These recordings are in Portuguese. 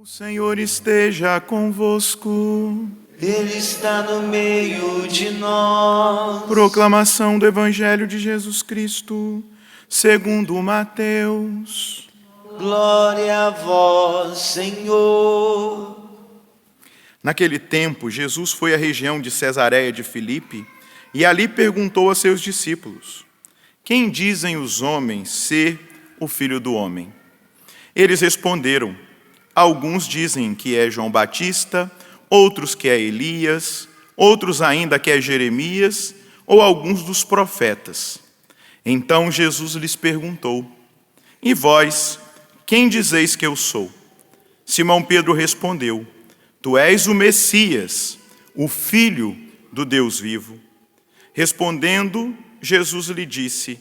O Senhor esteja convosco. Ele está no meio de nós. Proclamação do Evangelho de Jesus Cristo, segundo Mateus. Glória a vós, Senhor. Naquele tempo, Jesus foi à região de Cesareia de Filipe e ali perguntou a seus discípulos: quem dizem os homens ser o Filho do Homem? Eles responderam: alguns dizem que é João Batista, outros que é Elias, outros ainda que é Jeremias ou alguns dos profetas. Então Jesus lhes perguntou: e vós, quem dizeis que eu sou? Simão Pedro respondeu: tu és o Messias, o Filho do Deus vivo. Respondendo, Jesus lhe disse: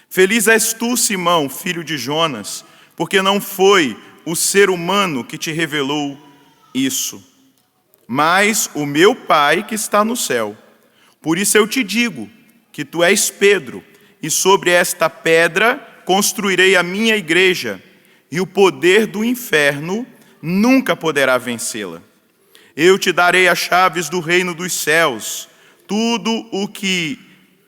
feliz és tu, Simão, filho de Jonas, porque não foi o ser humano que te revelou isso, mas o meu Pai que está no céu. Por isso eu te digo que tu és Pedro, e sobre esta pedra construirei a minha igreja, e o poder do inferno nunca poderá vencê-la. Eu te darei as chaves do reino dos céus. Tudo o que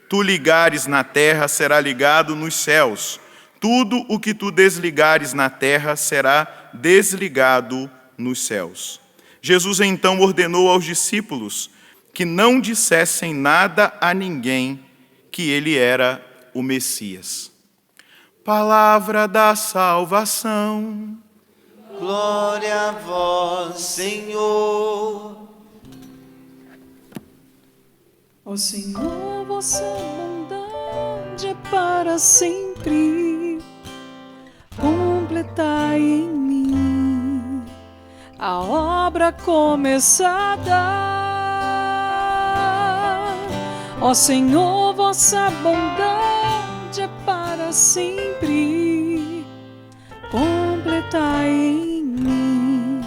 tu ligares na terra será ligado nos céus. Tudo o que tu desligares na terra será desligado nos céus. Jesus então ordenou aos discípulos que não dissessem nada a ninguém que ele era o Messias. Palavra da salvação. Glória a vós, Senhor. Ó Senhor, vossa bondade é para sempre. Completai em mim a obra começada. Ó Senhor, vossa bondade é para sempre. Completai em mim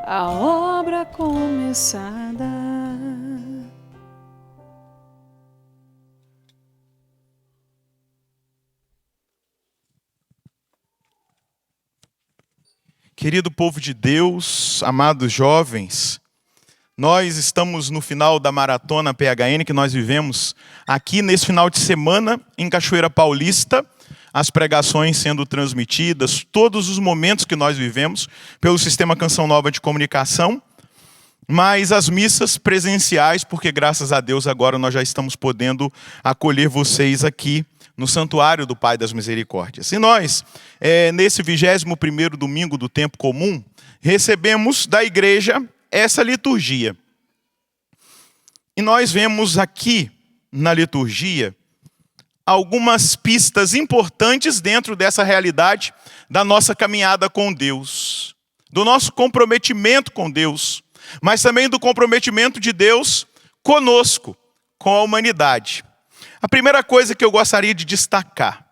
a obra começada. Querido povo de Deus, amados jovens, nós estamos no final da maratona PHN que nós vivemos aqui nesse final de semana em Cachoeira Paulista, as pregações sendo transmitidas, todos os momentos que nós vivemos pelo Sistema Canção Nova de Comunicação, mas as missas presenciais, porque graças a Deus agora nós já estamos podendo acolher vocês aqui no Santuário do Pai das Misericórdias. E nós, nesse 21º domingo do tempo comum, recebemos da igreja essa liturgia. E nós vemos aqui na liturgia algumas pistas importantes dentro dessa realidade da nossa caminhada com Deus, do nosso comprometimento com Deus, mas também do comprometimento de Deus conosco, com a humanidade. A primeira coisa que eu gostaria de destacar,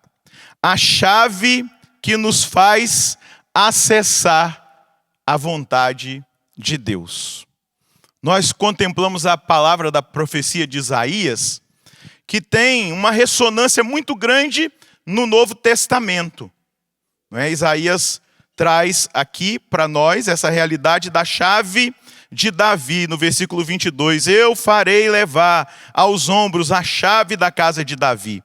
a chave que nos faz acessar a vontade de Deus. Nós contemplamos a palavra da profecia de Isaías, que tem uma ressonância muito grande no Novo Testamento. Isaías traz aqui para nós essa realidade da chave de Davi, no versículo 22, eu farei levar aos ombros a chave da casa de Davi.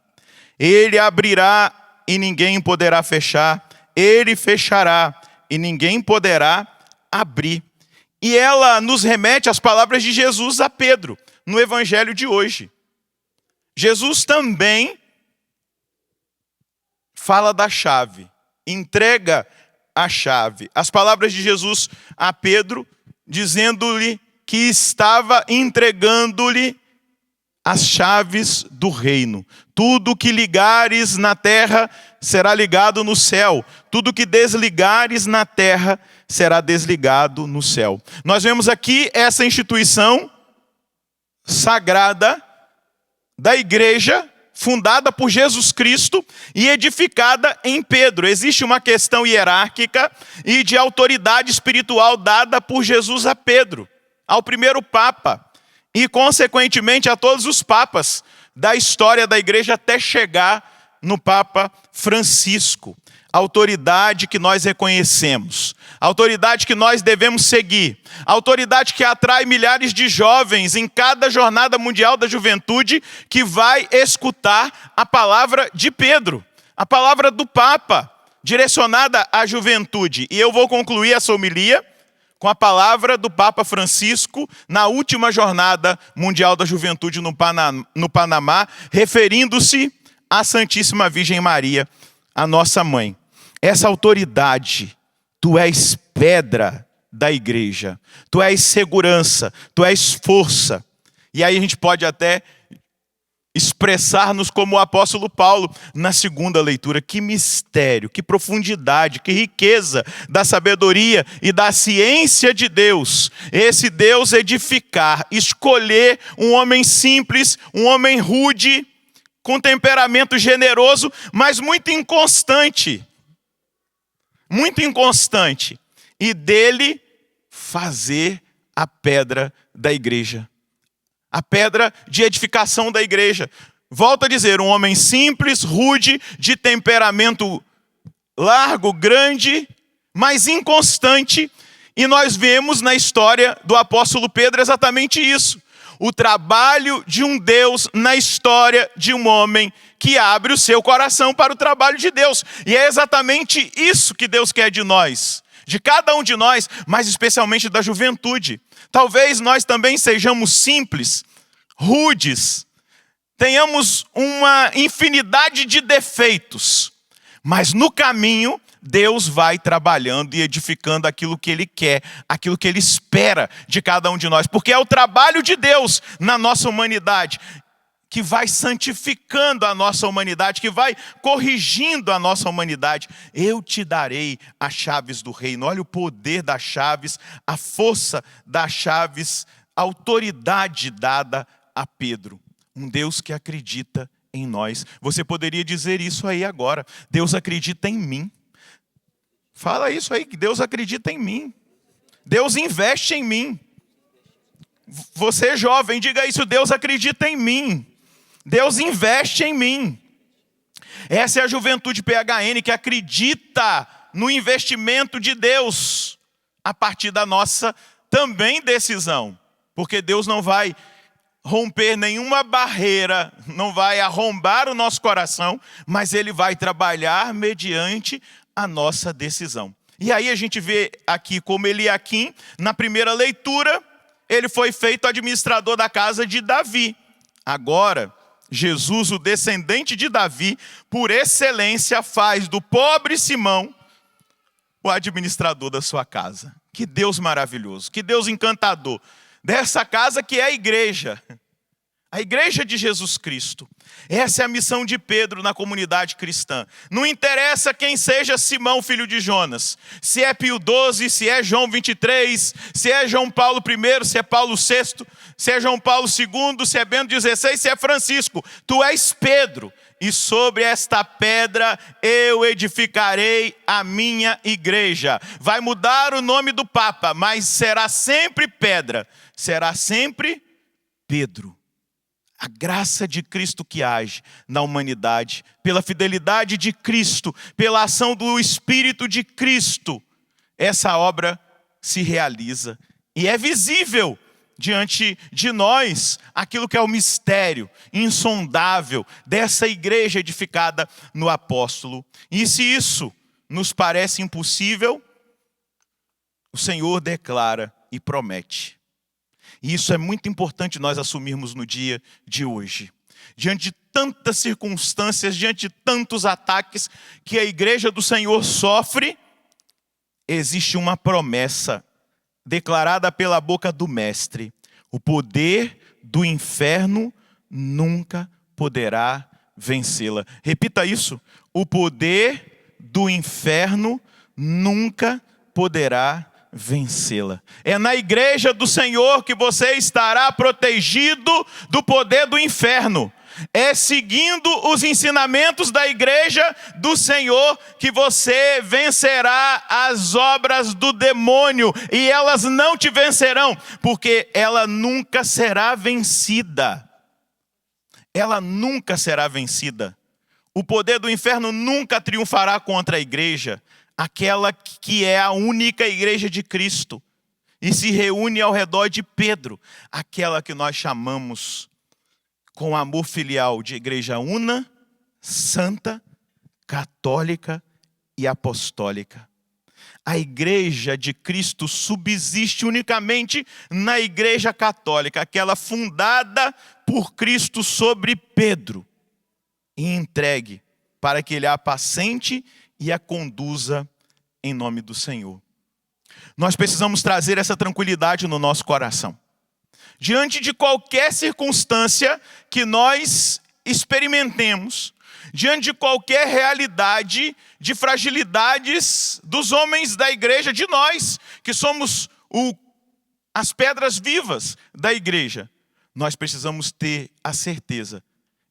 Ele abrirá e ninguém poderá fechar, ele fechará e ninguém poderá abrir. E ela nos remete às palavras de Jesus a Pedro, no evangelho de hoje. Jesus também fala da chave, entrega a chave. As palavras de Jesus a Pedro, dizendo-lhe que estava entregando-lhe as chaves do reino. Tudo que ligares na terra será ligado no céu. Tudo que desligares na terra será desligado no céu. Nós vemos aqui essa instituição sagrada da igreja, fundada por Jesus Cristo e edificada em Pedro. Existe uma questão hierárquica e de autoridade espiritual dada por Jesus a Pedro, ao primeiro Papa, e consequentemente a todos os papas da história da igreja até chegar no Papa Francisco. a autoridade que nós reconhecemos, a autoridade que nós devemos seguir, a autoridade que atrai milhares de jovens em cada jornada mundial da juventude que vai escutar a palavra de Pedro, a palavra do Papa, direcionada à juventude. E eu vou concluir essa homilia com a palavra do Papa Francisco na última jornada mundial da juventude no Panamá, referindo-se à Santíssima Virgem Maria, a nossa mãe. Essa autoridade, tu és pedra da igreja, tu és segurança, tu és força. E aí a gente pode até expressar-nos como o apóstolo Paulo na segunda leitura. Que mistério, que profundidade, que riqueza da sabedoria e da ciência de Deus. Esse Deus edificar, escolher um homem simples, um homem rude, com temperamento generoso, mas muito inconstante. Muito inconstante. E dele fazer a pedra da igreja. A pedra de edificação da igreja. Volto a dizer, um homem simples, rude, de temperamento largo, grande, mas inconstante. E nós vemos na história do apóstolo Pedro exatamente isso. O trabalho de um Deus na história de um homem que abre o seu coração para o trabalho de Deus. E é exatamente isso que Deus quer de nós. De cada um de nós, mas especialmente da juventude. Talvez nós também sejamos simples, rudes, tenhamos uma infinidade de defeitos, mas no caminho Deus vai trabalhando e edificando aquilo que Ele quer, aquilo que Ele espera de cada um de nós, porque é o trabalho de Deus na nossa humanidade que vai santificando a nossa humanidade, que vai corrigindo a nossa humanidade. Eu te darei as chaves do reino. Olha o poder das chaves, a força das chaves, a autoridade dada a Pedro. Um Deus que acredita em nós. Você poderia dizer isso aí agora. Deus acredita em mim. Fala isso aí, que Deus acredita em mim. Deus investe em mim. Você jovem, diga isso, Deus acredita em mim. Deus investe em mim. Essa é a juventude PHN que acredita no investimento de Deus a partir da nossa também decisão. Porque Deus não vai romper nenhuma barreira, não vai arrombar o nosso coração, mas Ele vai trabalhar mediante a nossa decisão. E aí a gente vê aqui como Eliaquim, na primeira leitura, ele foi feito administrador da casa de Davi. Agora, Jesus, o descendente de Davi, por excelência faz do pobre Simão o administrador da sua casa. Que Deus maravilhoso, que Deus encantador. Dessa casa que é a igreja de Jesus Cristo. Essa é a missão de Pedro na comunidade cristã. Não interessa quem seja Simão, filho de Jonas. Se é Pio XII, se é João 23, se é João Paulo I, se é Paulo VI, se é João Paulo II, se é Bento XVI, se é Francisco. Tu és Pedro. E sobre esta pedra eu edificarei a minha igreja. Vai mudar o nome do Papa, mas será sempre pedra. Será sempre Pedro. A graça de Cristo que age na humanidade, pela fidelidade de Cristo, pela ação do Espírito de Cristo, essa obra se realiza. E é visível diante de nós aquilo que é o mistério insondável dessa igreja edificada no apóstolo. E se isso nos parece impossível, o Senhor declara e promete. E isso é muito importante nós assumirmos no dia de hoje. Diante de tantas circunstâncias, diante de tantos ataques que a igreja do Senhor sofre, existe uma promessa declarada pela boca do Mestre. O poder do inferno nunca poderá vencê-la. Repita isso. O poder do inferno nunca poderá vencê-la. É na igreja do Senhor que você estará protegido do poder do inferno. É seguindo os ensinamentos da igreja do Senhor que você vencerá as obras do demônio. E elas não te vencerão, porque ela nunca será vencida. Ela nunca será vencida. O poder do inferno nunca triunfará contra a igreja, aquela que é a única igreja de Cristo e se reúne ao redor de Pedro, aquela que nós chamamos com amor filial de igreja una, santa, católica e apostólica. A igreja de Cristo subsiste unicamente na igreja católica, aquela fundada por Cristo sobre Pedro e entregue para que ele a apacente e a conduza em nome do Senhor. Nós precisamos trazer essa tranquilidade no nosso coração. Diante de qualquer circunstância que nós experimentemos, diante de qualquer realidade de fragilidades dos homens da igreja, de nós, que somos as pedras vivas da igreja, nós precisamos ter a certeza: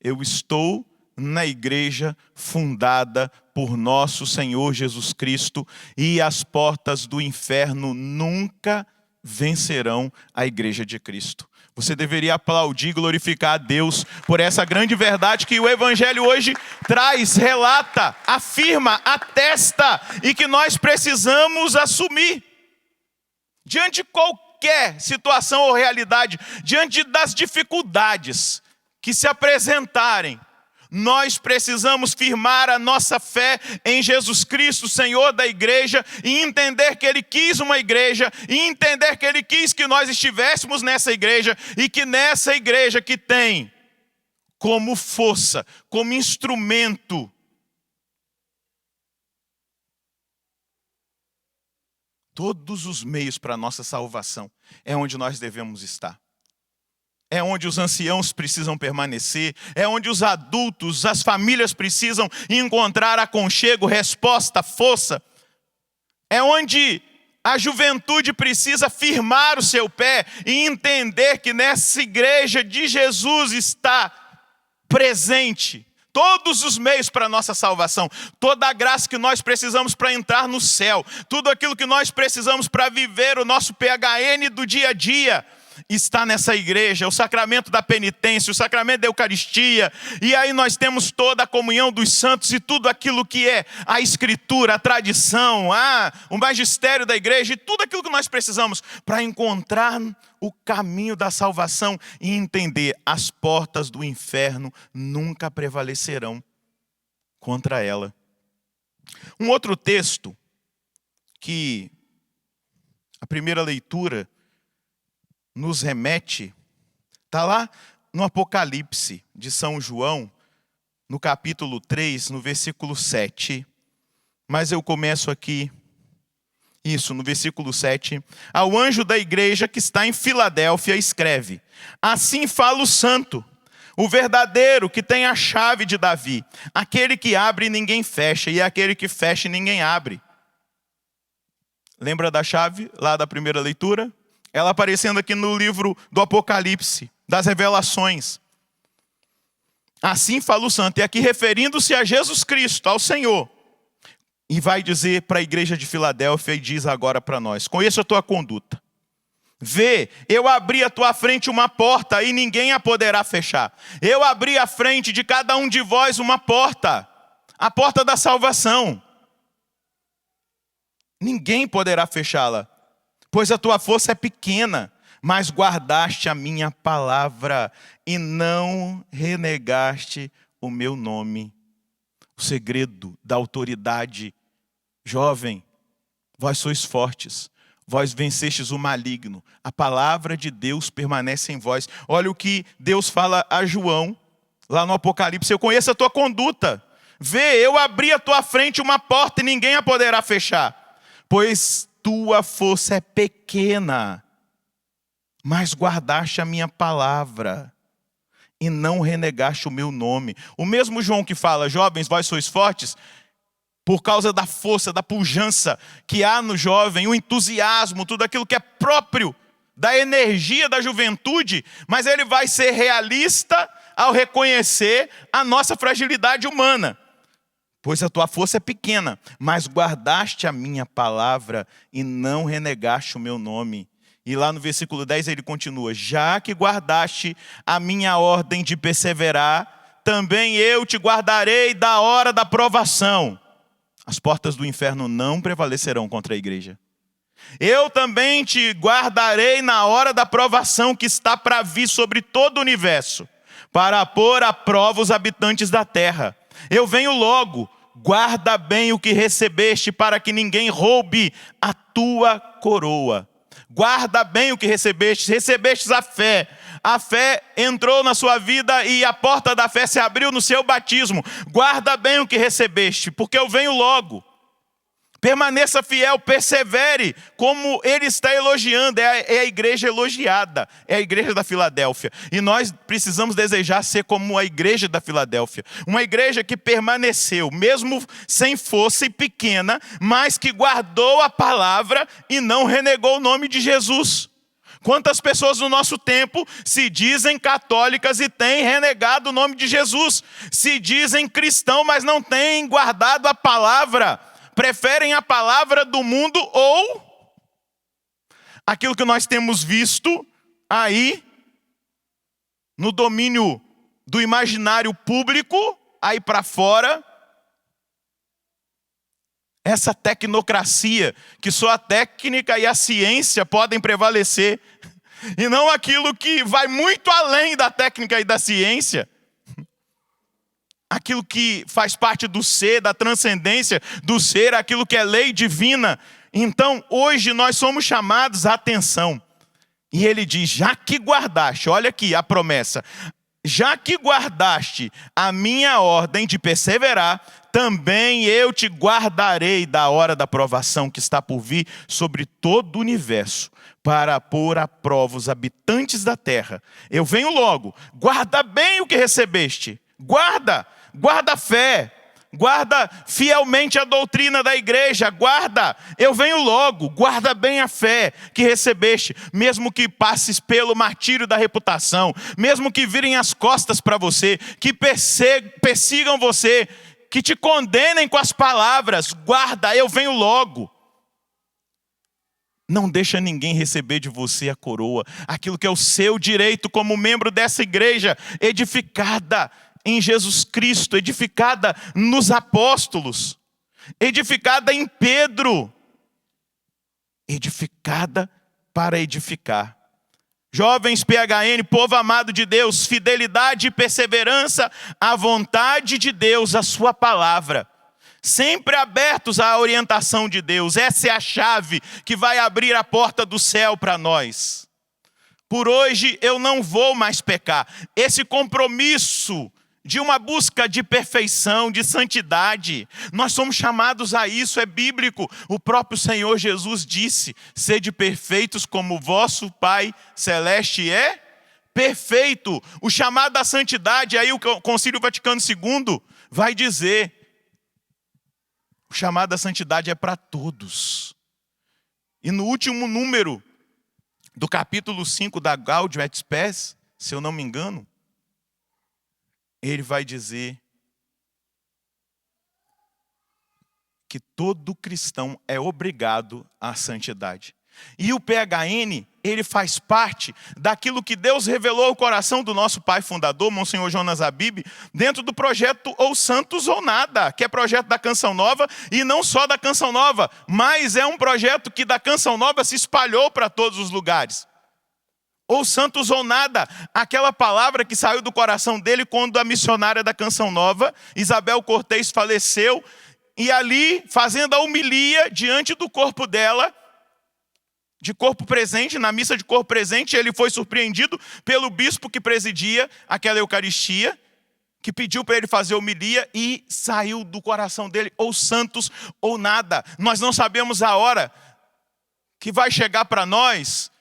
eu estou na igreja fundada por nosso Senhor Jesus Cristo e as portas do inferno nunca vencerão a igreja de Cristo. Você deveria aplaudir e glorificar a Deus por essa grande verdade que o Evangelho hoje traz, relata, afirma, atesta e que nós precisamos assumir. Diante de qualquer situação ou realidade, diante das dificuldades que se apresentarem, nós precisamos firmar a nossa fé em Jesus Cristo, Senhor da igreja, e entender que Ele quis uma igreja, e entender que Ele quis que nós estivéssemos nessa igreja, e que nessa igreja que tem como força, como instrumento, todos os meios para a nossa salvação, é onde nós devemos estar. É onde os anciãos precisam permanecer, é onde os adultos, as famílias precisam encontrar aconchego, resposta, força. É onde a juventude precisa firmar o seu pé e entender que nessa igreja de Jesus está presente todos os meios para a nossa salvação, toda a graça que nós precisamos para entrar no céu, tudo aquilo que nós precisamos para viver o nosso PHN do dia a dia, está nessa igreja. O sacramento da penitência, o sacramento da Eucaristia, e aí nós temos toda a comunhão dos santos e tudo aquilo que é a Escritura, a tradição, o magistério da igreja e tudo aquilo que nós precisamos para encontrar o caminho da salvação e entender: as portas do inferno nunca prevalecerão contra ela. Um outro texto que a primeira leitura nos remete, está lá no Apocalipse de São João, no capítulo 3, no versículo 7. Mas eu começo aqui, no versículo 7. Ao anjo da igreja que está em Filadélfia escreve: assim fala o santo, o verdadeiro, que tem a chave de Davi, aquele que abre e ninguém fecha, e aquele que fecha e ninguém abre. Lembra da chave lá da primeira leitura? Ela aparecendo aqui no livro do Apocalipse, das Revelações. Assim fala o santo, e aqui referindo-se a Jesus Cristo, ao Senhor. E vai dizer para a igreja de Filadélfia, e diz agora para nós: conheço a tua conduta. Vê, eu abri à tua frente uma porta e ninguém a poderá fechar. Eu abri à frente de cada um de vós uma porta, a porta da salvação. Ninguém poderá fechá-la. Pois a tua força é pequena, mas guardaste a minha palavra e não renegaste o meu nome. O segredo da autoridade. Jovem, vós sois fortes, vós vencestes o maligno. A palavra de Deus permanece em vós. Olha o que Deus fala a João, lá no Apocalipse: eu conheço a tua conduta. Vê, eu abri à tua frente uma porta e ninguém a poderá fechar. Pois tua força é pequena, mas guardaste a minha palavra e não renegaste o meu nome. O mesmo João que fala: jovens, vós sois fortes, por causa da força, da pujança que há no jovem, o entusiasmo, tudo aquilo que é próprio da energia da juventude, mas ele vai ser realista ao reconhecer a nossa fragilidade humana. Pois a tua força é pequena, mas guardaste a minha palavra e não renegaste o meu nome. E lá no versículo 10 ele continua: já que guardaste a minha ordem de perseverar, também eu te guardarei da hora da provação. As portas do inferno não prevalecerão contra a igreja. Eu também te guardarei na hora da provação que está para vir sobre todo o universo, para pôr à prova os habitantes da terra. Eu venho logo, guarda bem o que recebeste, para que ninguém roube a tua coroa. Guarda bem o que recebestes, recebestes a fé. A fé entrou na sua vida e a porta da fé se abriu no seu batismo. Guarda bem o que recebeste, porque eu venho logo. Permaneça fiel, persevere, como ele está elogiando, é a igreja elogiada, é a igreja da Filadélfia. E nós precisamos desejar ser como a igreja da Filadélfia. Uma igreja que permaneceu, mesmo sem força e pequena, mas que guardou a palavra e não renegou o nome de Jesus. Quantas pessoas no nosso tempo se dizem católicas e têm renegado o nome de Jesus? Se dizem cristão, mas não têm guardado a palavra. Preferem a palavra do mundo ou aquilo que nós temos visto aí no domínio do imaginário público, aí para fora. Essa tecnocracia, que só a técnica e a ciência podem prevalecer, e não aquilo que vai muito além da técnica e da ciência. Aquilo que faz parte do ser, da transcendência do ser, aquilo que é lei divina. Então, hoje nós somos chamados à atenção. E ele diz, já que guardaste, olha aqui a promessa, já que guardaste a minha ordem de perseverar, também eu te guardarei da hora da provação que está por vir sobre todo o universo, para pôr à prova os habitantes da terra. Eu venho logo, guarda bem o que recebeste, guarda a fé, guarda fielmente a doutrina da igreja, guarda, eu venho logo, guarda bem a fé que recebeste, mesmo que passes pelo martírio da reputação, mesmo que virem as costas para você, que persigam você, que te condenem com as palavras, guarda, eu venho logo. Não deixa ninguém receber de você a coroa, aquilo que é o seu direito como membro dessa igreja, edificada em Jesus Cristo, edificada nos apóstolos, edificada em Pedro, edificada para edificar. Jovens PHN, povo amado de Deus, fidelidade e perseverança à vontade de Deus, à sua palavra. Sempre abertos à orientação de Deus. Essa é a chave que vai abrir a porta do céu para nós. Por hoje eu não vou mais pecar. Esse compromisso de uma busca de perfeição, de santidade, nós somos chamados a isso, é bíblico. O próprio Senhor Jesus disse, sede perfeitos como o vosso Pai Celeste é perfeito. O chamado à santidade, aí o Concílio Vaticano II vai dizer, o chamado à santidade é para todos. E no último número do capítulo 5 da Gaudium et Spes, se eu não me engano, ele vai dizer que todo cristão é obrigado à santidade. E o PHN, ele faz parte daquilo que Deus revelou ao coração do nosso pai fundador, Monsenhor Jonas Abib, dentro do projeto Ou Santos ou Nada, que é projeto da Canção Nova, e não só da Canção Nova, mas é um projeto que da Canção Nova se espalhou para todos os lugares. Ou Santos ou Nada, aquela palavra que saiu do coração dele quando a missionária da Canção Nova, Isabel Cortez, faleceu, e ali, fazendo a homilia diante do corpo dela, de corpo presente, na missa de corpo presente, ele foi surpreendido pelo bispo que presidia aquela Eucaristia, que pediu para ele fazer homilia e saiu do coração dele, ou Santos ou Nada. Nós não sabemos a hora que vai chegar para nós,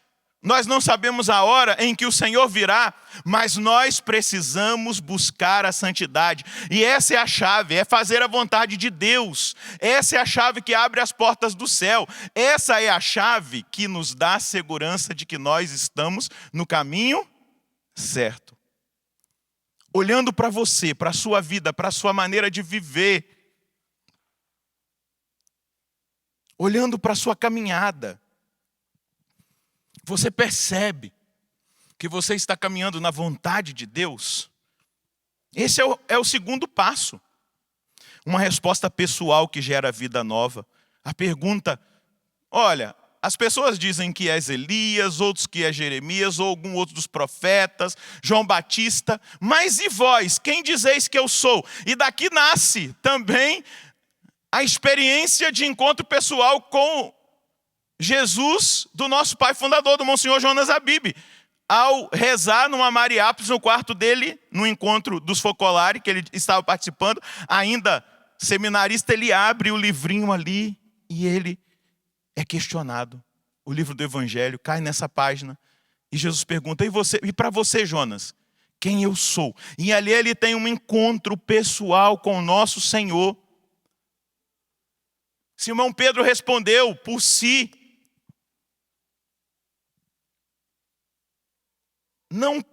nós não sabemos a hora em que o Senhor virá, mas nós precisamos buscar a santidade. E essa é a chave, é fazer a vontade de Deus. Essa é a chave que abre as portas do céu. Essa é a chave que nos dá a segurança de que nós estamos no caminho certo. Olhando para você, para a sua vida, para a sua maneira de viver. Olhando para a sua caminhada. Você percebe que você está caminhando na vontade de Deus? Esse é o segundo passo. Uma resposta pessoal que gera vida nova. A pergunta, olha, as pessoas dizem que és Elias, outros que é Jeremias, ou algum outro dos profetas, João Batista, mas e vós, quem dizeis que eu sou? E daqui nasce também a experiência de encontro pessoal com Jesus, do nosso pai fundador, do Monsenhor Jonas Abib. Ao rezar numa Mariápolis, no quarto dele, no encontro dos Focolari, que ele estava participando, ainda seminarista, ele abre o livrinho ali e ele é questionado. O livro do Evangelho cai nessa página e Jesus pergunta, e para você, Jonas, quem eu sou? E ali ele tem um encontro pessoal com o nosso Senhor. Simão Pedro respondeu por si, não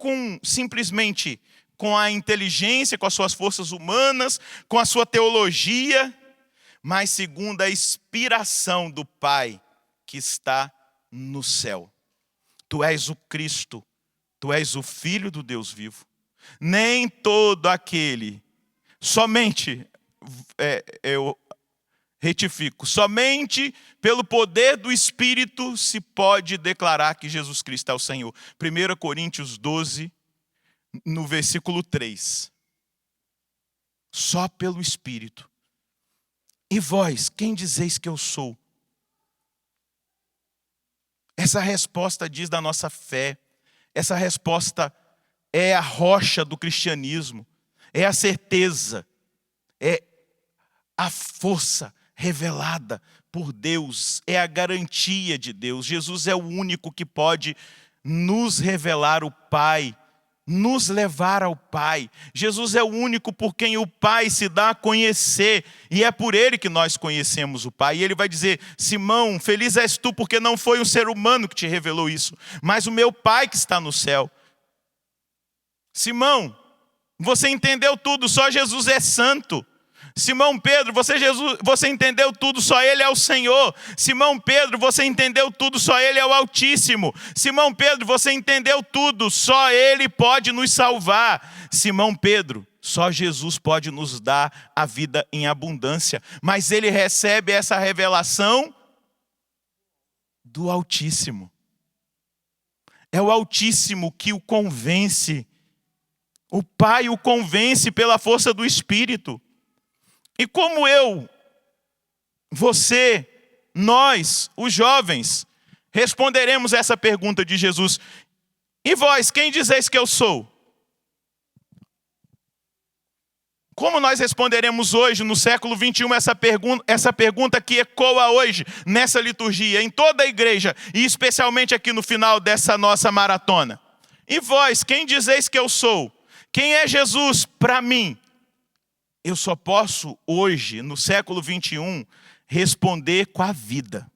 simplesmente com a inteligência, com as suas forças humanas, com a sua teologia, mas segundo a inspiração do Pai que está no céu. Tu és o Cristo, tu és o Filho do Deus vivo. Nem todo aquele, somente, eu retifico, somente pelo poder do Espírito se pode declarar que Jesus Cristo é o Senhor. 1 Coríntios 12, no versículo 3. Só pelo Espírito. E vós, quem dizeis que eu sou? Essa resposta diz da nossa fé. Essa resposta é a rocha do cristianismo. É a certeza. É a força revelada por Deus. É a garantia de Deus. Jesus é o único que pode nos revelar o Pai, nos levar ao Pai. Jesus é o único por quem o Pai se dá a conhecer, e é por ele que nós conhecemos o Pai. E ele vai dizer, Simão, feliz és tu, porque não foi um ser humano que te revelou isso, mas o meu Pai que está no céu. Simão, você entendeu tudo, só Jesus é santo. Simão Pedro, você entendeu tudo, só Ele é o Senhor. Simão Pedro, você entendeu tudo, só Ele é o Altíssimo. Simão Pedro, você entendeu tudo, só Ele pode nos salvar. Simão Pedro, só Jesus pode nos dar a vida em abundância. Mas ele recebe essa revelação do Altíssimo. É o Altíssimo que o convence. O Pai o convence pela força do Espírito. E como você, nós, os jovens, responderemos essa pergunta de Jesus? E vós, quem dizeis que eu sou? Como nós responderemos hoje, no século 21, essa pergunta que ecoa hoje, nessa liturgia, em toda a igreja, e especialmente aqui no final dessa nossa maratona? E vós, quem dizeis que eu sou? Quem é Jesus para mim? Eu só posso hoje, no século 21, responder com a vida.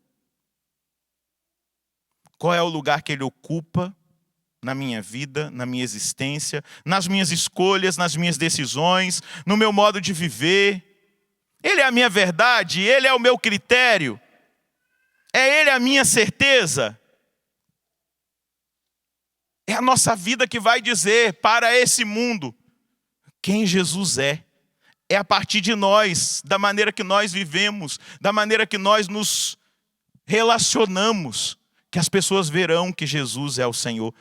Qual é o lugar que ele ocupa na minha vida, na minha existência, nas minhas escolhas, nas minhas decisões, no meu modo de viver? Ele é a minha verdade, ele é o meu critério, é ele a minha certeza. É a nossa vida que vai dizer para esse mundo quem Jesus é. É a partir de nós, da maneira que nós vivemos, da maneira que nós nos relacionamos, que as pessoas verão que Jesus é o Senhor.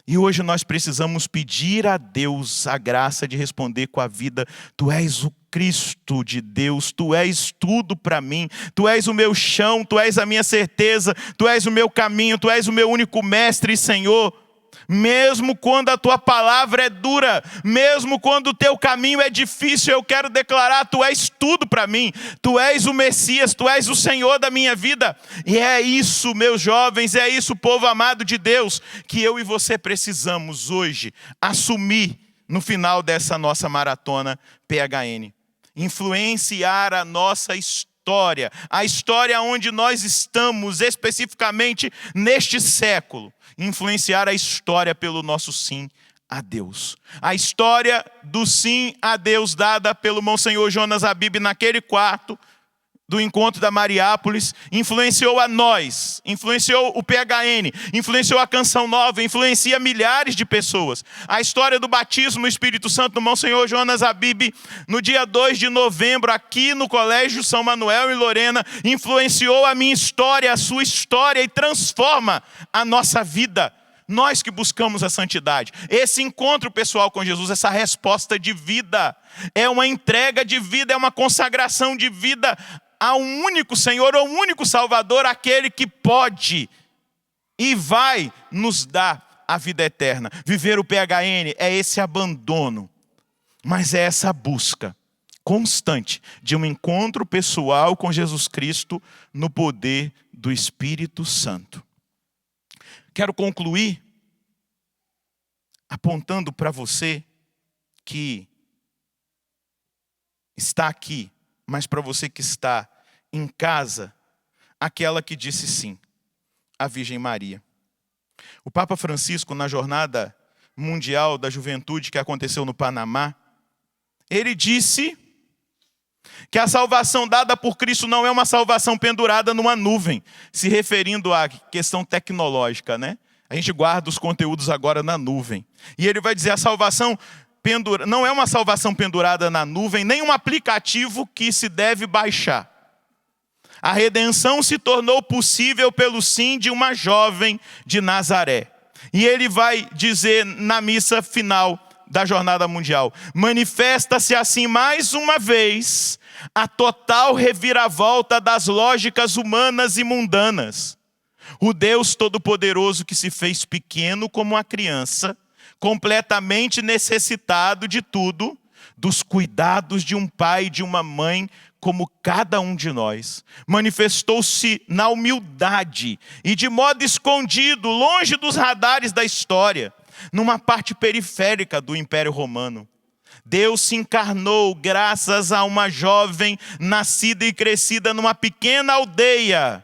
E hoje nós precisamos pedir a Deus a graça de responder com a vida. Tu és o Cristo de Deus, tu és tudo para mim, tu és o meu chão, tu és a minha certeza, tu és o meu caminho, tu és o meu único mestre e Senhor. Mesmo quando a tua palavra é dura, mesmo quando o teu caminho é difícil, eu quero declarar, tu és tudo para mim. Tu és o Messias, tu és o Senhor da minha vida. E é isso, meus jovens, é isso, povo amado de Deus, que eu e você precisamos hoje assumir no final dessa nossa maratona PHN. Influenciar a nossa história, a história onde nós estamos especificamente neste século. Influenciar a história pelo nosso sim a Deus. A história do sim a Deus dada pelo Monsenhor Jonas Abib naquele quarto do encontro da Mariápolis, influenciou a nós, influenciou o PHN, influenciou a Canção Nova, influencia milhares de pessoas. A história do batismo no Espírito Santo do Monsenhor Jonas Habib, no dia 2 de novembro, aqui no Colégio São Manuel em Lorena, influenciou a minha história, a sua história e transforma a nossa vida. Nós que buscamos a santidade. Esse encontro pessoal com Jesus, essa resposta de vida, é uma entrega de vida, é uma consagração de vida a um único Senhor, ao único Salvador, aquele que pode e vai nos dar a vida eterna. Viver o PHN é esse abandono, mas é essa busca constante de um encontro pessoal com Jesus Cristo no poder do Espírito Santo. Quero concluir apontando para você que está aqui, mas para você que está em casa, aquela que disse sim, a Virgem Maria. O Papa Francisco, na Jornada Mundial da Juventude que aconteceu no Panamá, ele disse que a salvação dada por Cristo não é uma salvação pendurada numa nuvem, se referindo à questão tecnológica, né? A gente guarda os conteúdos agora na nuvem. E ele vai dizer, a salvação não é uma salvação pendurada na nuvem, nem um aplicativo que se deve baixar. A redenção se tornou possível pelo sim de uma jovem de Nazaré. E ele vai dizer na missa final da Jornada Mundial, manifesta-se assim mais uma vez a total reviravolta das lógicas humanas e mundanas. O Deus Todo-Poderoso que se fez pequeno como uma criança, completamente necessitado de tudo, dos cuidados de um pai e de uma mãe, como cada um de nós, manifestou-se na humildade e de modo escondido, longe dos radares da história, numa parte periférica do Império Romano. Deus se encarnou graças a uma jovem nascida e crescida numa pequena aldeia,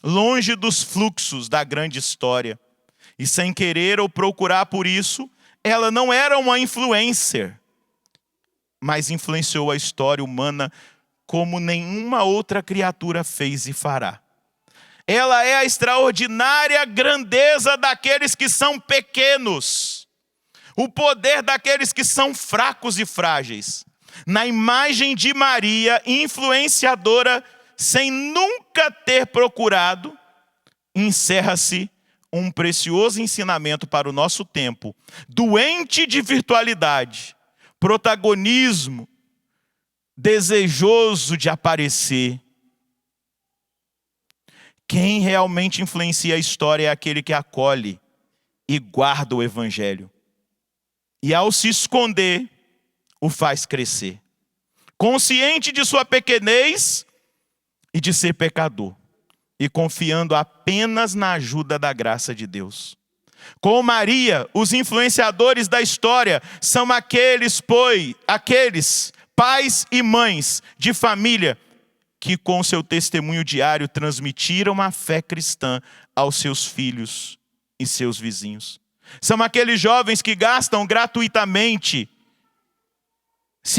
longe dos fluxos da grande história. E sem querer ou procurar por isso, ela não era uma influencer, mas influenciou a história humana como nenhuma outra criatura fez e fará. Ela é a extraordinária grandeza daqueles que são pequenos, o poder daqueles que são fracos e frágeis. Na imagem de Maria, influenciadora, sem nunca ter procurado, encerra-se um precioso ensinamento para o nosso tempo, doente de virtualidade, protagonismo, desejoso de aparecer. Quem realmente influencia a história é aquele que acolhe e guarda o Evangelho. E ao se esconder, o faz crescer. Consciente de sua pequenez e de ser pecador. E confiando apenas na ajuda da graça de Deus. Com Maria, os influenciadores da história são aqueles pais e mães de família que com seu testemunho diário transmitiram a fé cristã aos seus filhos e seus vizinhos. São aqueles jovens que se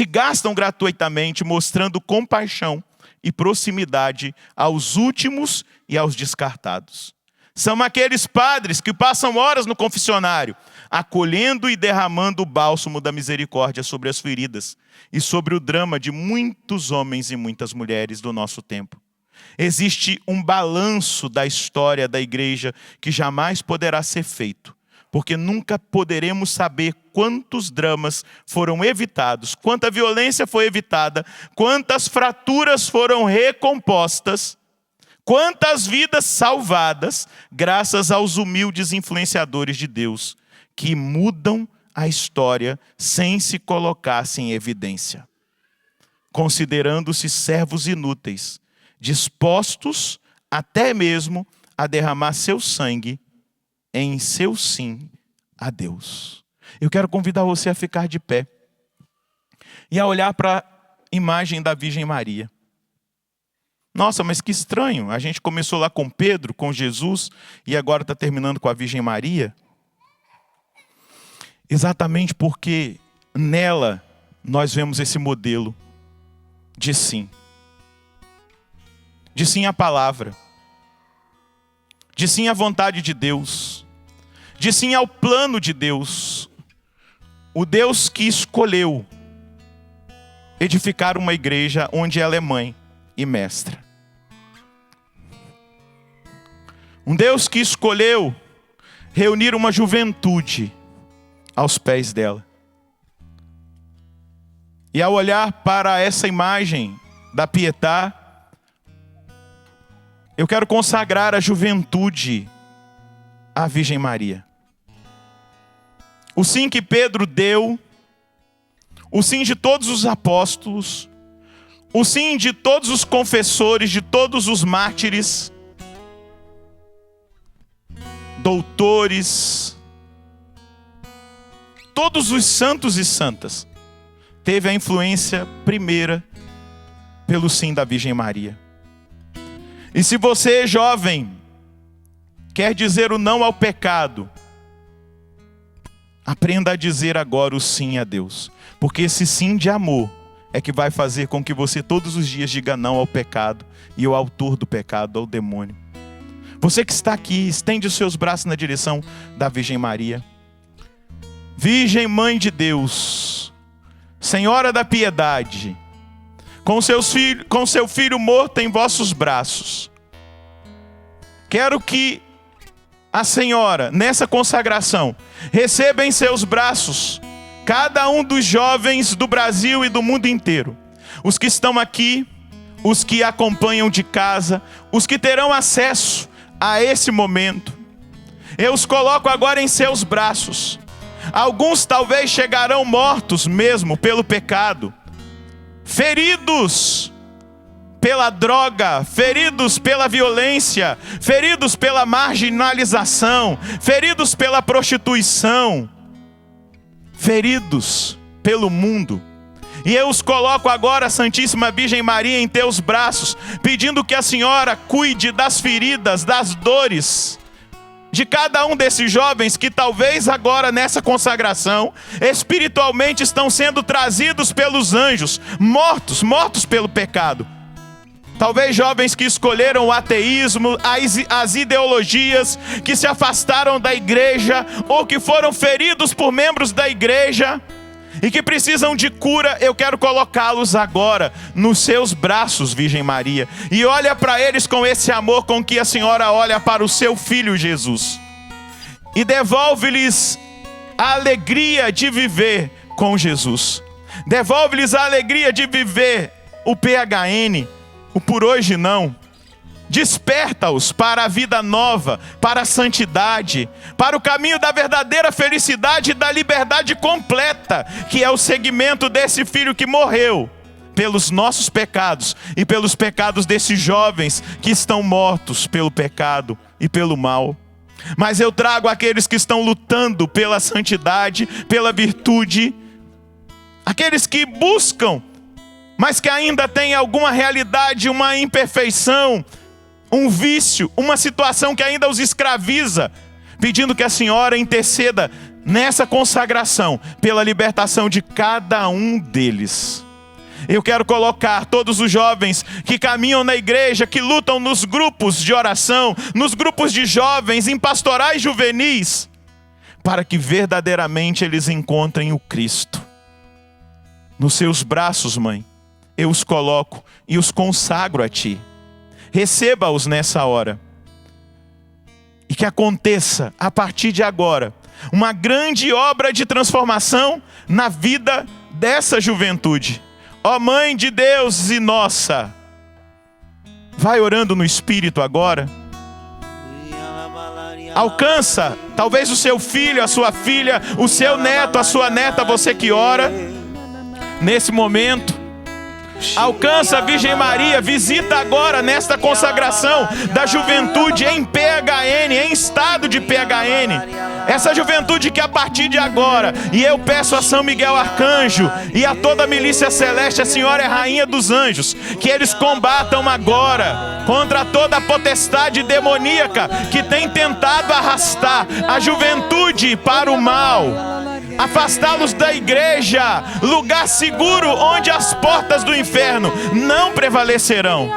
gastam gratuitamente, mostrando compaixão e proximidade aos últimos e aos descartados. São aqueles padres que passam horas no confessionário, acolhendo e derramando o bálsamo da misericórdia sobre as feridas e sobre o drama de muitos homens e muitas mulheres do nosso tempo. Existe um balanço da história da igreja que jamais poderá ser feito, porque nunca poderemos saber quantos dramas foram evitados, quanta violência foi evitada, quantas fraturas foram recompostas, quantas vidas salvadas, graças aos humildes influenciadores de Deus, que mudam a história sem se colocassem em evidência, considerando-se servos inúteis, dispostos até mesmo a derramar seu sangue em seu sim a Deus. Eu quero convidar você a ficar de pé e a olhar para a imagem da Virgem Maria. Nossa, mas que estranho, a gente começou lá com Pedro, com Jesus, e agora está terminando com a Virgem Maria. Exatamente porque nela nós vemos esse modelo de sim. de sim à palavra, de sim à vontade de Deus, de sim ao plano de Deus. O Deus que escolheu edificar uma igreja onde ela é mãe e mestra. Um Deus que escolheu reunir uma juventude aos pés dela. E ao olhar para essa imagem da Pietà, eu quero consagrar a juventude à Virgem Maria. O sim que Pedro deu, o sim de todos os apóstolos, o sim de todos os confessores, de todos os mártires, doutores, todos os santos e santas, teve a influência primeira pelo sim da Virgem Maria. E se você, jovem, quer dizer o não ao pecado, aprenda a dizer agora o sim a Deus. Porque esse sim de amor é que vai fazer com que você todos os dias diga não ao pecado e ao autor do pecado, ao demônio. Você que está aqui, estende os seus braços na direção da Virgem Maria. Virgem Mãe de Deus, Senhora da Piedade, com seu filho morto em vossos braços, quero que a Senhora, nessa consagração, receba em seus braços cada um dos jovens do Brasil e do mundo inteiro. Os que estão aqui, os que acompanham de casa, os que terão acesso a esse momento. Eu os coloco agora em seus braços. Alguns talvez chegarão mortos mesmo pelo pecado, feridos pela droga, feridos pela violência, feridos pela marginalização, feridos pela prostituição, feridos pelo mundo. E eu os coloco agora, Santíssima Virgem Maria, em teus braços, pedindo que a Senhora cuide das feridas, das dores de cada um desses jovens que talvez agora nessa consagração, espiritualmente estão sendo trazidos pelos anjos, mortos pelo pecado. Talvez jovens que escolheram o ateísmo, as ideologias, que se afastaram da igreja, ou que foram feridos por membros da igreja, e que precisam de cura. Eu quero colocá-los agora nos seus braços, Virgem Maria. E olha para eles com esse amor com que a Senhora olha para o seu Filho Jesus. E devolve-lhes a alegria de viver com Jesus. Devolve-lhes a alegria de viver o PHN, o por hoje não. Desperta-os para a vida nova, para a santidade, para o caminho da verdadeira felicidade e da liberdade completa, que é o segmento desse filho que morreu pelos nossos pecados e pelos pecados desses jovens que estão mortos pelo pecado e pelo mal. Mas eu trago aqueles que estão lutando pela santidade, pela virtude, aqueles que buscam, mas que ainda têm alguma realidade, uma imperfeição, um vício, uma situação que ainda os escraviza, pedindo que a Senhora interceda nessa consagração pela libertação de cada um deles. Eu quero colocar todos os jovens que caminham na igreja, que lutam nos grupos de oração, nos grupos de jovens, em pastorais juvenis, para que verdadeiramente eles encontrem o Cristo. Nos seus braços, Mãe, eu os coloco e os consagro a Ti. Receba-os nessa hora. E que aconteça, a partir de agora, uma grande obra de transformação na vida dessa juventude. Ó Mãe de Deus e nossa, vai orando no Espírito agora. Alcança, talvez o seu filho, a sua filha, o seu neto, a sua neta, você que ora, nesse momento. Alcança a Virgem Maria, visita agora nesta consagração da juventude em PHN, em estado de PHN. Essa juventude que a partir de agora, e eu peço a São Miguel Arcanjo e a toda a milícia celeste, a Senhora é Rainha dos Anjos, que eles combatam agora contra toda a potestade demoníaca que tem tentado arrastar a juventude para o mal. Afastá-los da igreja, lugar seguro onde as portas do inferno não prevalecerão.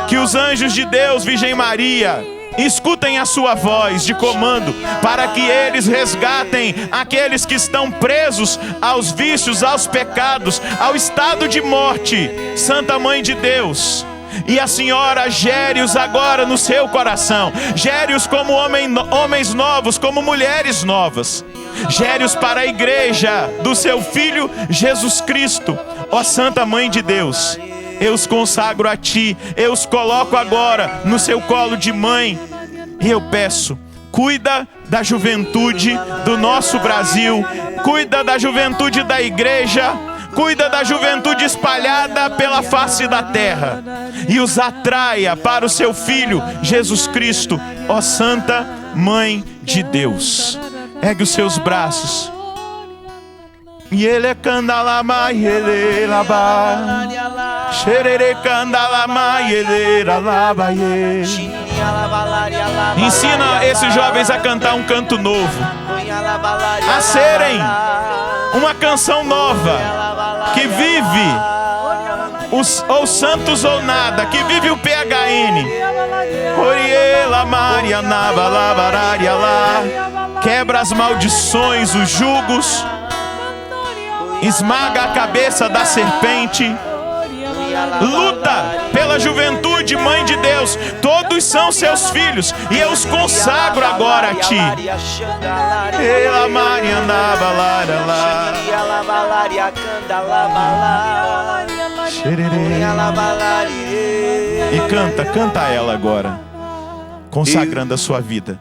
Que os anjos de Deus, Virgem Maria, escutem a sua voz de comando, para que eles resgatem aqueles que estão presos aos vícios, aos pecados, ao estado de morte. Santa Mãe de Deus, e a Senhora gere-os agora no seu coração. Gere-os como homens novos, como mulheres novas. Gere-os para a igreja do seu Filho Jesus Cristo. Ó Santa Mãe de Deus, eu os consagro a Ti, eu os coloco agora no seu colo de mãe. E eu peço, cuida da juventude do nosso Brasil, cuida da juventude da igreja, cuida da juventude espalhada pela face da terra, e os atraia para o seu Filho Jesus Cristo. Ó Santa Mãe de Deus, ergue os seus braços. E ele candalama e ele lava, xerere candalama e ele lava. Ensina esses jovens a cantar um canto novo, a serem uma canção nova, que vive ou santos ou nada, que vive o PHN. Oriela Maria Navalavaraya lá, quebra as maldições, os jugos, esmaga a cabeça da serpente, luta pela juventude, Mãe de Deus. Todos são seus filhos e eu os consagro agora a Ti. Ela Maria Navalara lá, e canta ela agora, consagrando a sua vida.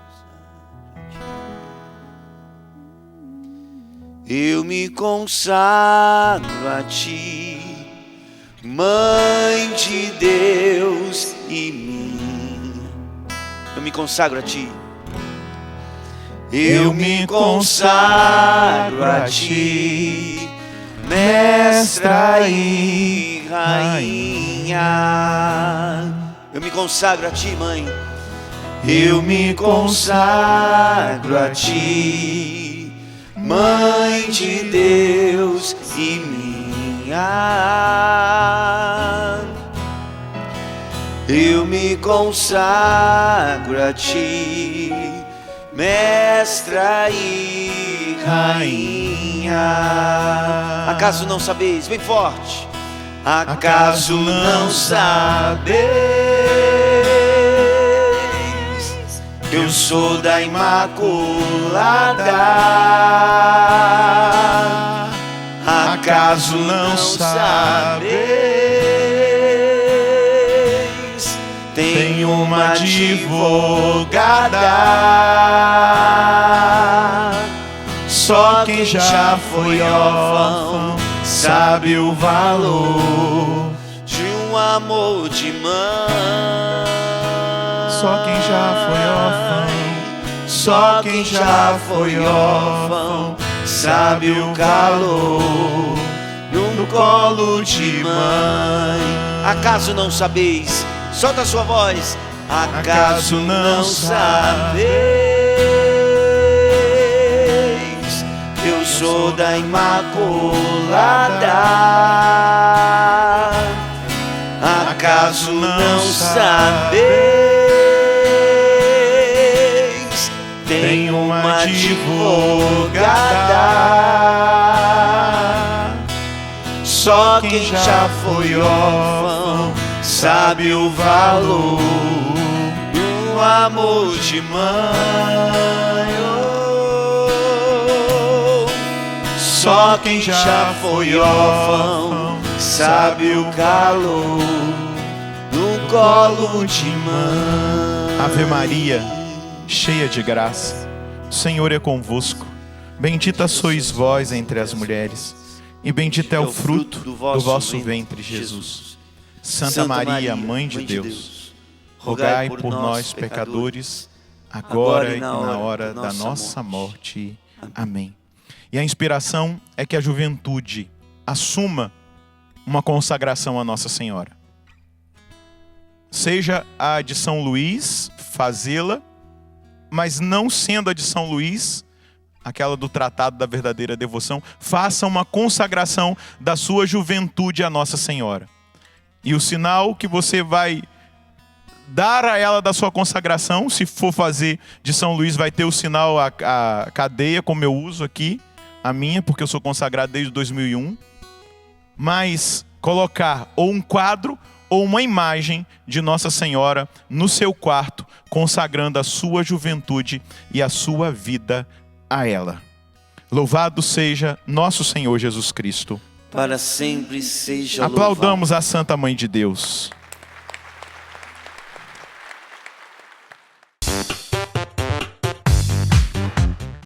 Eu me consagro a Ti, Mãe de Deus e minha. Eu me consagro a Ti. Eu me consagro a Ti, Mestra e Rainha. Eu me consagro a Ti, Mãe. Eu me consagro a Ti, Mãe de Deus e minha. Eu me consagro a Ti, Mestra e Rainha. Acaso não sabeis? Bem forte. Acaso não sabeis? Eu sou da Imaculada. Acaso não sabeis? Tem uma advogada. Só quem já foi órfão sabe o valor de um amor de mãe. Só quem já foi órfão, só quem já foi órfão sabe o calor no colo de mãe. Acaso não sabeis? Solta a sua voz. Acaso não sabeis? Eu sou da Imaculada. Acaso não sabeis? Tem uma advogada. Só quem já foi órfão sabe o valor do amor de mãe. Só quem já foi órfão sabe o calor no colo de mãe. Ave Maria, cheia de graça, o Senhor é convosco. Bendita sois vós entre as mulheres, e bendito é o fruto do vosso ventre, Jesus. Santa Maria, Mãe de Deus, rogai por nós, pecadores, agora e na hora da nossa morte. Amém. E a inspiração é que a juventude assuma uma consagração a Nossa Senhora. Seja a de São Luís, fazê-la, mas não sendo a de São Luís, aquela do Tratado da Verdadeira Devoção, faça uma consagração da sua juventude a Nossa Senhora. E o sinal que você vai dar a ela da sua consagração. Se for fazer de São Luís, vai ter o sinal, a cadeia, como eu uso aqui, a minha, porque eu sou consagrado desde 2001. Mas colocar ou um quadro ou uma imagem de Nossa Senhora no seu quarto, consagrando a sua juventude e a sua vida a ela. Louvado seja nosso Senhor Jesus Cristo. Para sempre seja Aplaudamos a Santa Mãe de Deus.